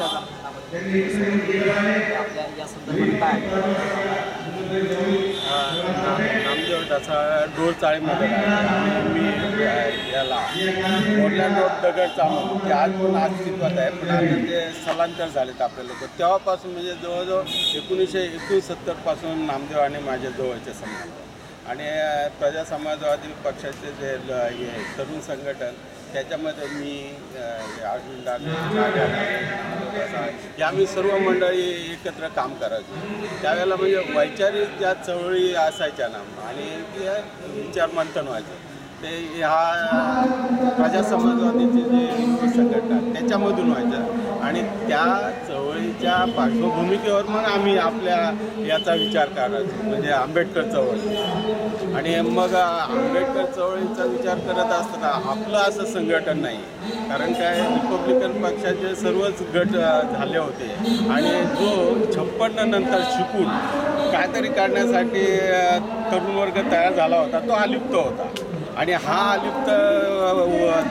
त्याचा आपल्या या संदर्भात काय नामदेव ढसाळ डोरचाळीमध्ये मी याला मोडलँड रोड दगडचा म्हणून ते आज पण अस्तित्वात आहे, पण आता ते स्थलांतर झालेत आपले लोक. तेव्हापासून म्हणजे जवळजवळ 1969 पासून नामदेव आणि माझे जवळचे संबंध. आणि प्रजा समाजवादी पक्षाचे जे हे तरुण संघटन त्याच्यामध्ये मी अर्जुन या आम्ही सर्व मंडळी एकत्र काम करायचो. त्यावेळेला म्हणजे वैचारिक ज्या चळवळी असायच्या ना आणि ते विचार मंथन व्हायचं ते ह्या प्रजा समाजवादीचे जे संघटना त्याच्यामधून व्हायचं आणि त्या चळवळीच्या पार्श्वभूमिकेवर मग आम्ही आपल्या याचा विचार करायचो म्हणजे आंबेडकर चळवळी. आणि मग आंबेडकर चळवळीचा विचार करत असताना आपलं असं संघटन नाही, कारण काय रिपब्लिकन पक्षाचे सर्वच गट झाले होते आणि जो 56 नंतर शिकून काहीतरी काढण्यासाठी तरुण वर्ग तयार झाला होता तो अलिप्त होता. आणि हा अलिप्त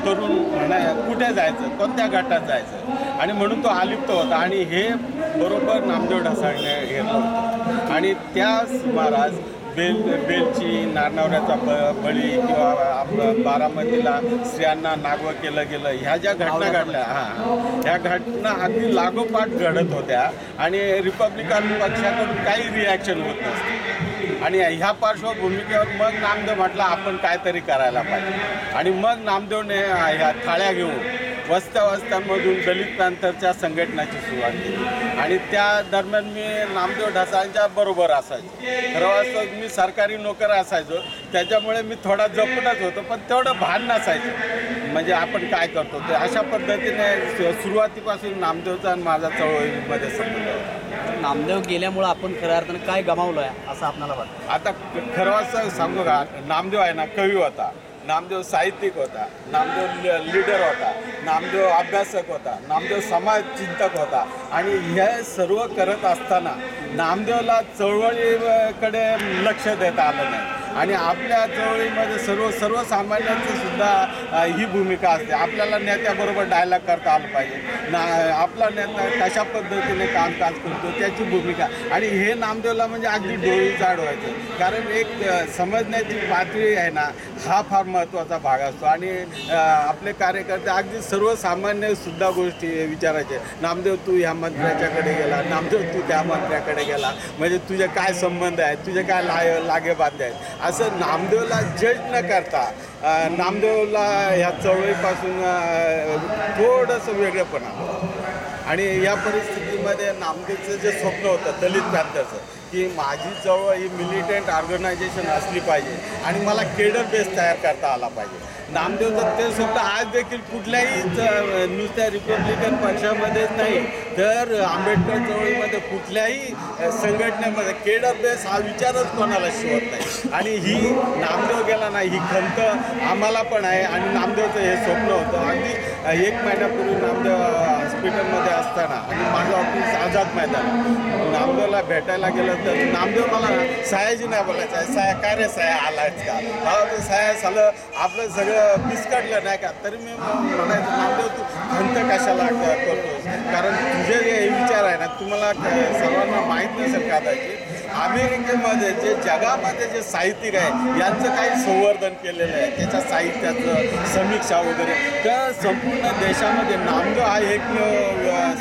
तरुण कुठे जायचं, कोणत्या गटात जायचं आणि म्हणून तो अलिप्त होता. आणि हे बरोबर नामदेव ढसाळने घेतलं होतं. आणि त्या सुमारास बेलची नारनवऱ्याचा बळी किंवा आपलं बारामतीला स्त्रियांना नागवं केलं गेलं ह्या ज्या घटना घडल्या ह्या घटना अगदी लागोपाठ घडत होत्या आणि रिपब्लिकन पक्षाकडून काही रिॲक्शन होत नसते. आणि ह्या पार्श्वभूमिकेवर मग नामदेव म्हटलं आपण काहीतरी करायला पाहिजे. आणि मग नामदेवने ह्या थाळ्या घेऊन वस्त्यांमधून दलित प्रांताच्या संघटनाची सुरुवात केली. आणि त्या दरम्यान मी नामदेव ढसाळांच्या बरोबर असायचो. खरं वास्तव मी सरकारी नोकर असायचो, त्याच्यामुळे मी थोडा जपूनच होतो, पण तेवढं भान नसायचं म्हणजे आपण काय करतो ते. अशा पद्धतीने सुरुवातीपासून नामदेवचा आणि माझा चळवळीमध्ये संबंध होता. नामदेव गेल्यामुळं आपण खऱ्या अर्थानं काय गमावलं आहे असं आपल्याला वाटतं? आता खरं वास्तव सांगू का, नामदेव आहे ना कवी होता, नामदेव साहित्यिक होता, नामदेव लीडर होता, नामदेव अभ्यासक होता, नामदेव समाजचिंतक होता. आणि हे सर्व करत असताना नामदेवला चळवळीकडे लक्ष देता आलं नाही. आणि आपल्या चळवळीमध्ये सर्वसामान्यांचं सुद्धा ही भूमिका असते. आपल्याला नेत्याबरोबर डायलॉग करता आलं पाहिजे, आपला नेता कशा पद्धतीने कामकाज करतो त्याची भूमिका. आणि हे नामदेवला म्हणजे अगदी डोळी जाड व्हायचं, कारण एक समजण्याची पातळी आहे ना हा फार महत्त्वाचा भाग असतो. आणि आपले कार्यकर्ते अगदी सर्वसामान्यसुद्धा गोष्टी विचारायचे. नामदेव तू ह्या मंत्र्याच्याकडे गेला, नामदेव तू त्या मंत्र्याकडे गेला, म्हणजे तुझे काय संबंध आहेत, तुझे काय लागेबांधे आहेत, असं नामदेवला जज न करता नामदेवला ह्या चळवळीपासून थोडंसं वेगळंपणा. आणि या परिस्थितीमध्ये नामदेवचं जे स्वप्न होतं दलित प्रांताचं की माझी चळवळ ही मिलिटंट ऑर्गनायझेशन असली पाहिजे आणि मला केडर बेस तयार करता आला पाहिजे. नामदेवचं ते स्वप्न आज देखील कुठल्याही नुसत्या रिपब्लिकन पक्षामध्येच नाही तर आंबेडकर चळवळीमध्ये कुठल्याही संघटनेमध्ये केडर बेस हा विचारच कोणाला शिवत नाही. आणि ही नामदेव गेला नाही ही खंत आम्हाला पण आहे. आणि नामदेवचं हे स्वप्न होतं. अगदी 1 महिन्यापूर्वी नामदेव हॉस्पिटलमध्ये असताना आणि माझं ऑफिस आझाद मैदान, नामदेवला भेटायला गेलं तर नामदेव मला सयाजी नाही बोलायचं आहे, सया काय रे सया आलायच का, मला ते सया झालं आपलं सगळं बिस्कटलं नाही का. तरी मी म्हणायचं नामदेव तू खंत कशाला करतोस, कारण तुझे जे विचार आहे ना तुम्हाला सर्वांना माहीत नसेल कदाचित अमेरिकेमध्ये जे जगामध्ये जे साहित्यिक आहे यांचं काही संवर्धन केलेलं आहे त्याच्या साहित्याचं समीक्षा वगैरे. तर संपूर्ण देशामध्ये नामदेव हा एक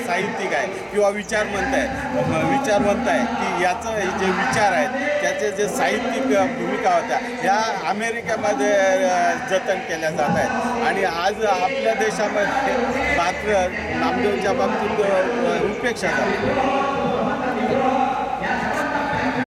साहित्यिक आहे किंवा विचारवंत आहे की याचं जे विचार आहेत त्याचे जे साहित्यिक भूमिका होत्या ह्या अमेरिकेमध्ये जतन केल्या जात आहेत. आणि आज आपल्या देशामध्ये मात्र नामदेवच्या बाबतीत उपेक्षा झाली.